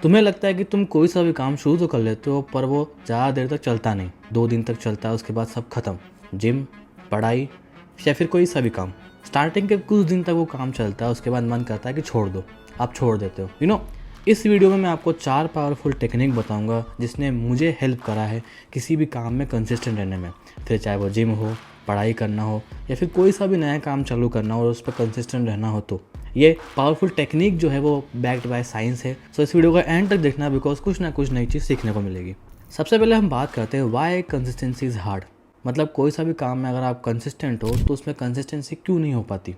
तुम्हें लगता है कि तुम कोई सा भी काम शुरू तो कर लेते हो पर वो ज़्यादा देर तक चलता नहीं, 2 दिन तक चलता है, उसके बाद सब खत्म। जिम, पढ़ाई या फिर कोई सा भी काम, स्टार्टिंग के कुछ दिन तक वो काम चलता है, उसके बाद मन करता है कि छोड़ दो, आप छोड़ देते हो। इस वीडियो में मैं आपको 4 पावरफुल टेक्निक बताऊंगा जिसने मुझे हेल्प करा है किसी भी काम में कंसिस्टेंट रहने में, फिर चाहे वो जिम हो, पढ़ाई करना हो या फिर कोई सा भी नया काम चालू करना हो और उस पर कंसिस्टेंट रहना हो। तो ये पावरफुल टेक्निक जो है वो बैक्ड बाय साइंस है। सो इस वीडियो का एंड तक देखना, बिकॉज कुछ ना कुछ नई चीज़ सीखने को मिलेगी। सबसे पहले हम बात करते हैं वाई कंसिस्टेंसी इज़ हार्ड। मतलब कोई सा भी काम में अगर आप कंसिस्टेंट हो तो उसमें कंसिस्टेंसी क्यों नहीं हो पाती।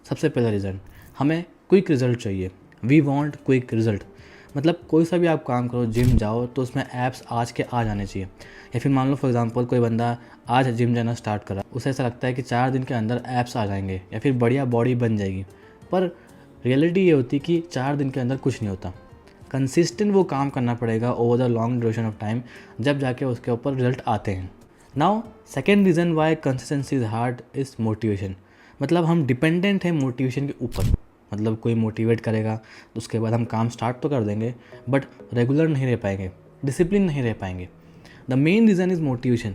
सबसे पहला रीज़न, हमें क्विक रिजल्ट चाहिए। We want quick result. मतलब कोई सा भी आप काम करो, जिम जाओ तो उसमें ऐप्स आज के आ जाने चाहिए। या फिर मान लो फॉर एग्जांपल कोई बंदा आज जिम जाना स्टार्ट करा, उसे ऐसा लगता है कि 4 दिन के अंदर ऐप्स आ जाएंगे या फिर बढ़िया बॉडी बन जाएगी। पर रियलिटी ये होती कि 4 दिन के अंदर कुछ नहीं होता। कंसिस्टेंट वो काम करना पड़ेगा over the long duration of time, जब जाके उसके ऊपर रिजल्ट आते हैं। Now second reason why consistency is hard is motivation. मतलब हम डिपेंडेंट हैं मोटिवेशन के ऊपर। मतलब कोई मोटिवेट करेगा तो उसके बाद हम काम स्टार्ट तो कर देंगे, बट रेगुलर नहीं रह पाएंगे, डिसिप्लिन नहीं रह पाएंगे। The main reason is motivation.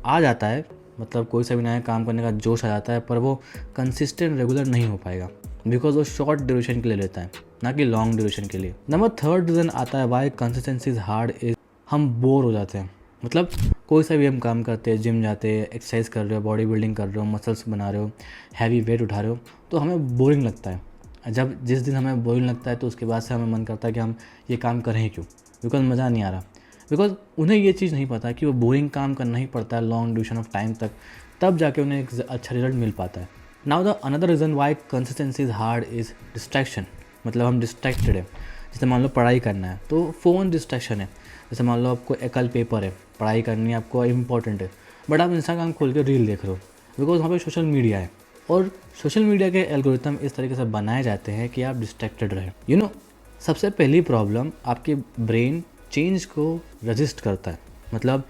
आ जाता है, मतलब कोई सा भी नया काम करने का जोश आ जाता है, पर वो कंसिस्टेंट रेगुलर नहीं हो पाएगा, बिकॉज वो शॉर्ट ड्यूरेशन के लिए लेता है, ना कि लॉन्ग ड्यूरेशन के लिए। नंबर थर्ड रीज़न आता है why consistency is hard is हम बोर हो जाते हैं। मतलब कोई सा भी हम काम करते हैं, जिम जाते हैं, एक्सरसाइज कर रहे हो, बॉडी बिल्डिंग कर रहे हो, मसल्स बना रहे हो, हैवी वेट उठा रहे हो, तो हमें बोरिंग लगता है। जब जिस दिन हमें बोरिंग लगता है तो उसके बाद से हमें मन करता है कि हम ये काम करें ही क्यों, बिकॉज मज़ा नहीं आ रहा। बिकॉज उन्हें ये चीज़ नहीं पता कि वो बोरिंग काम करना ही पड़ता है लॉन्ग ड्यूरेशन ऑफ टाइम तक, तब जाके उन्हें एक अच्छा रिजल्ट मिल पाता है। Now the another reason why consistency is hard is distraction. मतलब हम डिस्ट्रैक्टेड है। जैसे मान लो पढ़ाई करना है तो फ़ोन डिस्ट्रैक्शन है। जैसे मान लो आपको कल पेपर है, पढ़ाई करनी है, आपको इंपॉर्टेंट है, बट आप इंस्टाग्राम खोल के रील देख रहे हो, बिकॉज वहाँ पे सोशल मीडिया है। और सोशल मीडिया के एल्गोरिथम इस तरीके से बनाए जाते हैं कि आप डिस्ट्रैक्टेड रहें। सबसे पहली प्रॉब्लम, आपके ब्रेन चेंज को रजिस्ट करता है। मतलब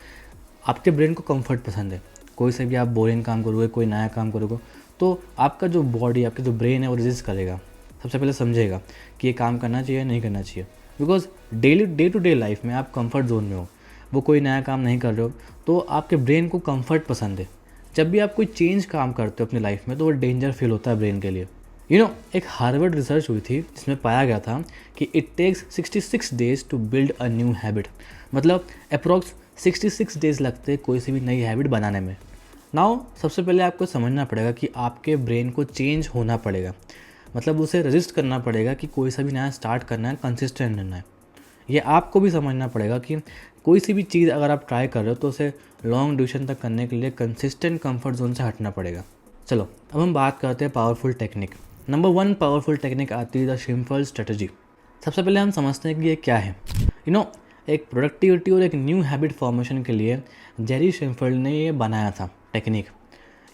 आपके ब्रेन को कंफर्ट पसंद है। कोई से भी आप बोरिंग काम करोगे, कोई नया काम करोगे, तो आपका जो बॉडी, आपका जो ब्रेन है वो रजिस्ट करेगा। सबसे पहले समझेगा कि ये काम करना चाहिए नहीं करना चाहिए, because day to day life में आप कंफर्ट जोन में हो, वो कोई नया काम नहीं कर रहे हो, तो आपके ब्रेन को कंफर्ट पसंद है। जब भी आप कोई चेंज काम करते हो अपनी लाइफ में तो वो डेंजर फील होता है ब्रेन के लिए। एक हार्वर्ड रिसर्च हुई थी जिसमें पाया गया था कि it takes 66 days to build a new habit. मतलब अप्रॉक्स 66 डेज लगते कोई सी भी नई हैबिट बनाने में। नाउ सबसे पहले आपको समझना पड़ेगा कि आपके ब्रेन को चेंज होना पड़ेगा। मतलब उसे रजिस्ट करना पड़ेगा कि कोई सा भी नया स्टार्ट करना है, कंसिस्टेंट रहना है। ये आपको भी समझना पड़ेगा कि कोई सी भी चीज़ अगर आप ट्राई कर रहे हो तो उसे लॉन्ग ड्यूरेशन तक करने के लिए कंसिस्टेंट कंफर्ट जोन से हटना पड़ेगा। चलो अब हम बात करते हैं powerful technique. Number 1 powerful technique आती है द सिंपल स्ट्रेटजी। सबसे पहले हम समझते हैं कि ये क्या है। एक प्रोडक्टिविटी और एक न्यू हैबिट फॉर्मेशन के लिए जेरी शेनफील्ड ने ये बनाया था टेक्निक।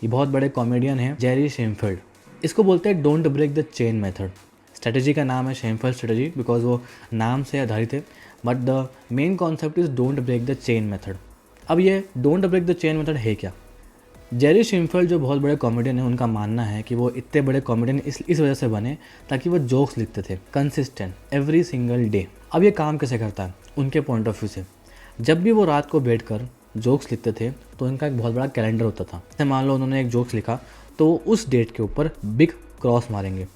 ये बहुत बड़े कॉमेडियन हैं जेरी शेनफील्ड। इसको बोलते हैं don't break the chain method. Strategy का नाम है शेनफील्ड स्ट्रेटजी बिकॉज वो नाम से आधारित है, but the main concept is don't break the chain method. अब ये don't break the chain method है क्या। जेरी शेनफील्ड जो बहुत बड़े कॉमेडियन हैं, उनका मानना है कि वो इतने बड़े कॉमेडियन इस वजह से बने ताकि वो जोक्स लिखते थे कंसिस्टेंट एवरी सिंगल डे। अब ये काम कैसे करता है उनके पॉइंट ऑफ व्यू से। जब भी वो रात को बैठकर जोक्स लिखते थे तो उनका एक बहुत बड़ा कैलेंडर होता था। जैसे मान लो उन्होंने एक जोक्स लिखा तो उस डेट के ऊपर बिग क्रॉस मारेंगे।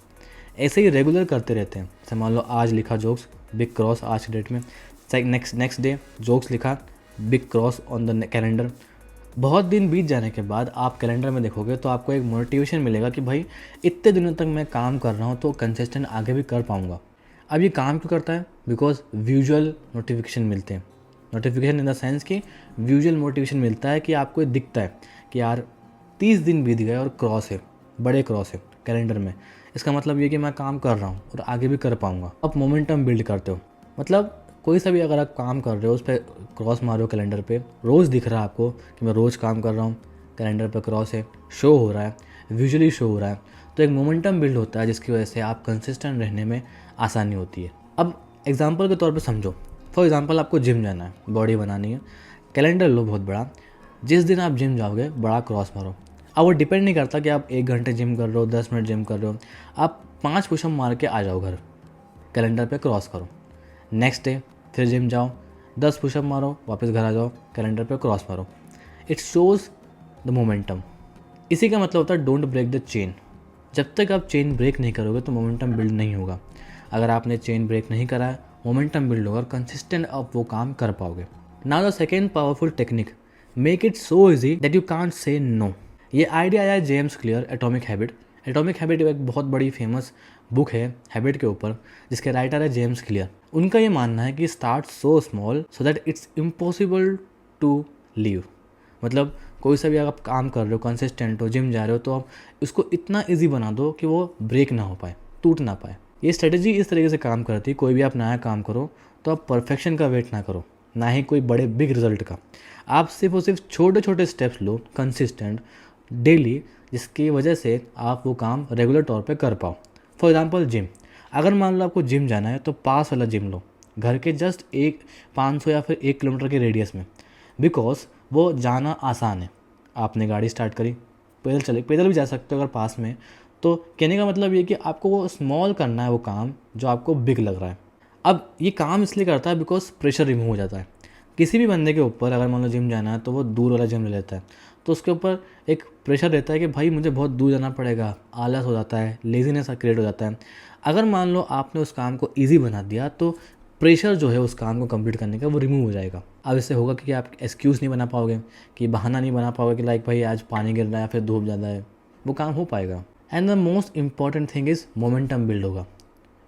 ऐसे ही रेगुलर करते रहते हैं। जैसे मान लो आज लिखा जोक्स, बिग क्रॉस आज की डेट में। नेक्स्ट डे जोक्स लिखा, big cross on the calendar. बहुत दिन बीत जाने के बाद आप कैलेंडर में देखोगे तो आपको एक मोटिवेशन मिलेगा कि भाई इतने दिनों तक मैं काम कर रहा हूँ तो कंसिस्टेंट आगे भी कर पाऊँगा। अब ये काम क्यों करता है, बिकॉज विजुअल नोटिफिकेशन मिलते हैं। नोटिफिकेशन इन द सेंस कि विजुअल मोटिवेशन मिलता है कि आपको दिखता है कि यार 30 दिन बीत गए और क्रॉस है, बड़े क्रॉस है कैलेंडर में। इसका मतलब ये कि मैं काम कर रहा हूँ और आगे भी कर पाऊँगा। अब मोमेंटम बिल्ड करते हो। मतलब कोई सा भी अगर आप काम कर रहे हो उस पर क्रॉस मारो कैलेंडर पे, रोज़ दिख रहा है आपको कि मैं रोज़ काम कर रहा हूँ, कैलेंडर पे क्रॉस है, शो हो रहा है, विजुअली शो हो रहा है, तो एक मोमेंटम बिल्ड होता है जिसकी वजह से आप कंसिस्टेंट रहने में आसानी होती है। अब एग्जांपल के तौर पे समझो, फॉर एग्जांपल आपको जिम जाना है, बॉडी बनानी है, कैलेंडर लो बहुत बड़ा, जिस दिन आप जिम जाओगे बड़ा क्रॉस मारो। अब वो डिपेंड नहीं करता कि आप 1 घंटे जिम कर रहे हो, 10 मिनट जिम कर रहे हो, आप 5 पुशअप मार के आ जाओ घर, कैलेंडर पे क्रॉस करो। नेक्स्ट डे फिर जिम जाओ, 10 पुशअप मारो, वापस घर आ जाओ, कैलेंडर पे क्रॉस मारो। It shows the momentum. इसी का मतलब होता है डोंट ब्रेक द चेन। जब तक आप चेन ब्रेक नहीं करोगे तो मोमेंटम बिल्ड नहीं होगा। अगर आपने चेन ब्रेक नहीं करा है, मोमेंटम बिल्ड होगा और कंसिस्टेंट आप वो काम कर पाओगे। Now the second powerful technique, make it so easy that you can't say no. ये आइडिया आया है James Clear, atomic habit. Atomic habit एक बहुत बड़ी फेमस बुक है हैबिट के ऊपर, जिसके राइटर है जेम्स क्लियर। उनका ये मानना है कि start so small so that it's impossible to leave. मतलब कोई सा भी अगर आप काम कर रहे हो, कंसिस्टेंट हो, जिम जा रहे हो, तो आप इसको इतना इजी बना दो कि वो ब्रेक ना हो पाए, टूट ना पाए। ये स्ट्रेटजी इस तरीके से काम करती है, कोई भी आप नया काम करो तो आप परफेक्शन का वेट ना करो, ना ही कोई बड़े बिग रिजल्ट का। आप सिर्फ और सिर्फ छोटे छोटे स्टेप्स लो कंसिस्टेंट डेली, जिसकी वजह से आप वो काम रेगुलर तौर पे कर पाओ। फॉर एग्जांपल जिम, अगर मान लो आपको जिम जाना है तो पास वाला जिम लो, घर के जस्ट 500 या फिर 1 किलोमीटर के रेडियस में, बिकॉज वो जाना आसान है। आपने गाड़ी स्टार्ट करी, पैदल भी जा सकते हो अगर पास में। तो कहने का मतलब ये कि आपको वो स्मॉल करना है वो काम जो आपको बिग लग रहा है। अब ये काम इसलिए करता है बिकॉज प्रेशर रिमूव हो जाता है। किसी भी बंदे के ऊपर अगर मान लो जिम जाना है तो वो दूर वाला जिम ले लेता है, तो उसके ऊपर एक प्रेशर रहता है कि भाई मुझे बहुत दूर जाना पड़ेगा, आलस हो जाता है, लेजीनेस क्रिएट हो जाता है। अगर मान लो आपने उस काम को ईजी बना दिया तो प्रेशर जो है उस काम को कंप्लीट करने का वो रिमूव हो जाएगा। अब इससे होगा कि आप एक्सक्यूज़ नहीं बना पाओगे, कि बहाना नहीं बना पाओगे कि लाइक भाई आज पानी गिर रहा है या फिर धूप ज़्यादा है, वो काम हो पाएगा। And the most important thing is momentum build होगा।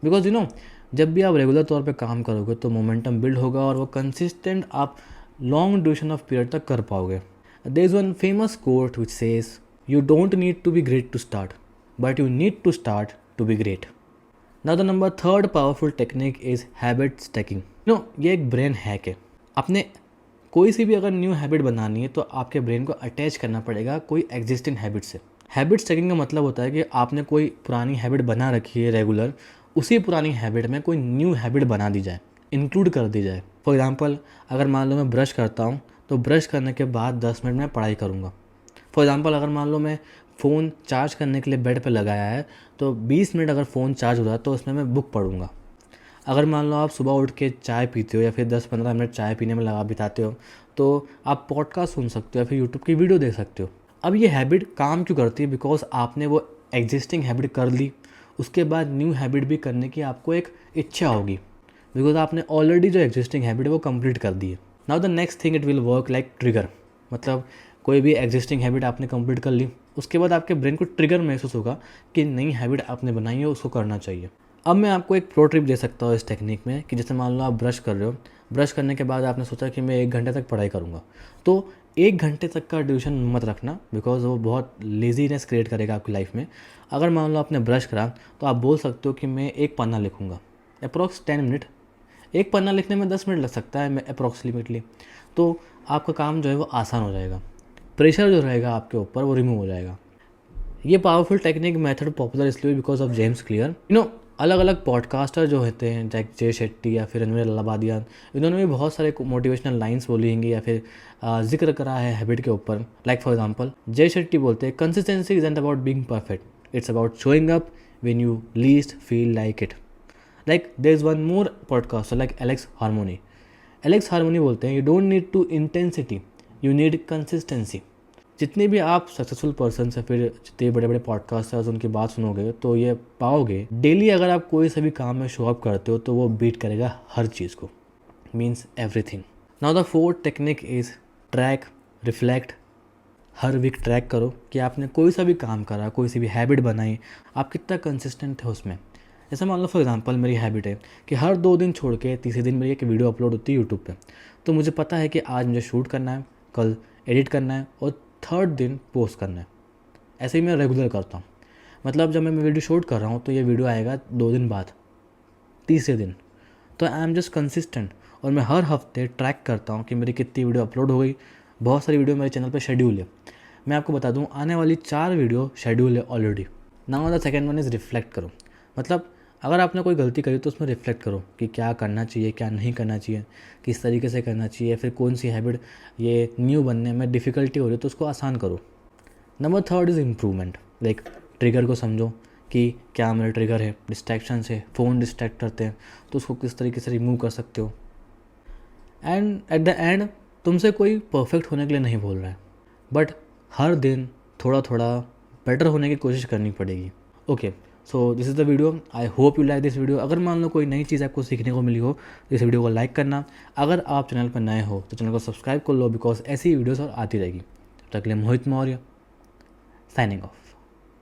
बिकॉज जब भी आप रेगुलर तौर पे काम करोगे तो मोमेंटम बिल्ड होगा और वो कंसिस्टेंट आप लॉन्ग ड्यूरेशन ऑफ पीरियड तक कर पाओगे। There is one famous quote which says you don't need to be great to start, but you need to start to be great. Now the number third powerful technique is habit stacking. ये एक brain hack है। आपने कोई सी भी अगर new habit बनानी है तो आपके ब्रेन को अटैच करना पड़ेगा कोई एग्जिस्टिंग हैबिट से। हैबिट स्टैकिंग का मतलब होता है कि आपने कोई पुरानी हैबिट बना रखी है रेगुलर, उसी पुरानी हैबिट में कोई न्यू हैबिट बना दी जाए, इंक्लूड कर दी जाए। फॉर एग्जांपल, अगर मान लो मैं ब्रश करता हूँ तो ब्रश करने के बाद 10 मिनट में पढ़ाई करूँगा। फॉर एग्जांपल, अगर मान लो मैं फ़ोन चार्ज करने के लिए बेड पे लगाया है तो 20 मिनट अगर फ़ोन चार्ज हो रहा है तो उसमें मैं बुक पढ़ूंगा। अगर मान लो आप सुबह उठ के चाय पीते हो या फिर 10-15 मिनट चाय पीने में लगा बिताते हो तो आप पॉडकास्ट सुन सकते हो या फिर यूट्यूब की वीडियो देख सकते हो। अब ये हैबिट काम क्यों करती है? बिकॉज आपने वो एग्जिस्टिंग हैबिट कर ली, उसके बाद न्यू हैबिट भी करने की आपको एक इच्छा होगी, बिकॉज आपने ऑलरेडी जो एग्जिस्टिंग हैबिट है वो कंप्लीट कर दी है। Now the next thing, it will work like trigger. मतलब कोई भी एग्जिस्टिंग हैबिट आपने कंप्लीट कर ली, उसके बाद आपके ब्रेन को ट्रिगर महसूस होगा कि नई हैबिट आपने बनाई है, उसको करना चाहिए। अब मैं आपको एक प्रो ट्रिप दे सकता हूँ इस टेक्निक में कि जैसे मान लो आप ब्रश कर रहे हो, ब्रश करने के बाद आपने सोचा कि मैं 1 घंटे तक पढ़ाई करूँगा, तो 1 घंटे तक का ड्यूरेशन मत रखना, बिकॉज वो बहुत लेजीनेस क्रिएट करेगा आपकी लाइफ में। अगर मान लो आपने ब्रश करा तो आप बोल सकते हो कि मैं 1 पन्ना लिखूँगा, अप्रॉक्स 10 मिनट। 1 पन्ना लिखने में 10 मिनट लग सकता है अप्रॉक्सीमेटली, तो आपका काम जो है वो आसान हो जाएगा, प्रेशर जो रहेगा आपके ऊपर वो रिमूव हो जाएगा। ये पावरफुल टेक्निक मेथड पॉपुलर इसलिए बिकॉज ऑफ जेम्स क्लियर। अलग अलग पॉडकास्टर जो होते हैं लाइक जय शेट्टी या फिर रणवीर अल्लाबादिया, इन्होंने भी बहुत सारे मोटिवेशनल लाइंस बोली होंगी या फिर जिक्र करा है हैबिट के ऊपर। लाइक फॉर एग्जांपल, जय शेट्टी बोलते हैं consistency isn't about being perfect, it's about showing up when you least feel like it. Like there is one more podcaster like Alex Hormozi. Alex Hormozi बोलते हैं you don't need to intensity, you need consistency. जितने भी आप successful person या फिर जितने बड़े बड़े पॉडकास्टर्स उनकी बात सुनोगे तो ये पाओगे डेली अगर आप कोई सा भी काम में शो अप करते हो तो वो बीट करेगा हर चीज़ को, means everything. Now the fourth technique is track reflect. हर वीक ट्रैक करो कि आपने कोई सा भी काम करा, कोई सी भी हैबिट बनाई, आप कितना कंसिस्टेंट थे उसमें। जैसे मान लो फॉर एग्जांपल मेरी हैबिट है कि हर 2 दिन छोड़ के तीसरे दिन मेरी एक वीडियो अपलोड होती है यूट्यूब पे, तो मुझे पता है कि आज मुझे शूट करना है, कल एडिट करना है और 3rd दिन पोस्ट करना है। ऐसे ही मैं रेगुलर करता हूँ। मतलब जब मैं वीडियो शूट कर रहा हूँ तो ये वीडियो आएगा 2 दिन बाद, तीसरे दिन। तो आई एम जस्ट कंसिस्टेंट और मैं हर हफ्ते ट्रैक करता हूँ कि मेरी कितनी वीडियो अपलोड हो गई। बहुत सारी वीडियो मेरे चैनल पे शेड्यूल है, मैं आपको बता दूँ आने वाली 4 वीडियो शेड्यूल है already. Now the second one is reflect करो। मतलब अगर आपने कोई गलती करी तो उसमें रिफ्लेक्ट करो कि क्या करना चाहिए, क्या नहीं करना चाहिए, किस तरीके से करना चाहिए, फिर कौन सी हैबिट ये न्यू बनने में डिफ़िकल्टी हो रही है तो उसको आसान करो। Number 3rd is improvement. Like trigger को समझो कि क्या मेरा ट्रिगर है, डिस्ट्रैक्शन है, फ़ोन डिस्ट्रैक्ट करते हैं तो उसको किस तरीके से रिमूव कर सकते हो। एंड एट द एंड तुमसे कोई परफेक्ट होने के लिए नहीं बोल रहा है, बट हर दिन थोड़ा थोड़ा बेटर होने की कोशिश करनी पड़ेगी। Okay, so this is the video. I hope you like this video. अगर मान लो कोई नई चीज़ आपको सीखने को मिली हो तो इस वीडियो को लाइक करना। अगर आप चैनल पर नए हो तो चैनल को सब्सक्राइब कर लो, बिकॉज ऐसी वीडियोस और आती रहेगी। तब तक के लिए मोहित मौर्य, साइनिंग ऑफ।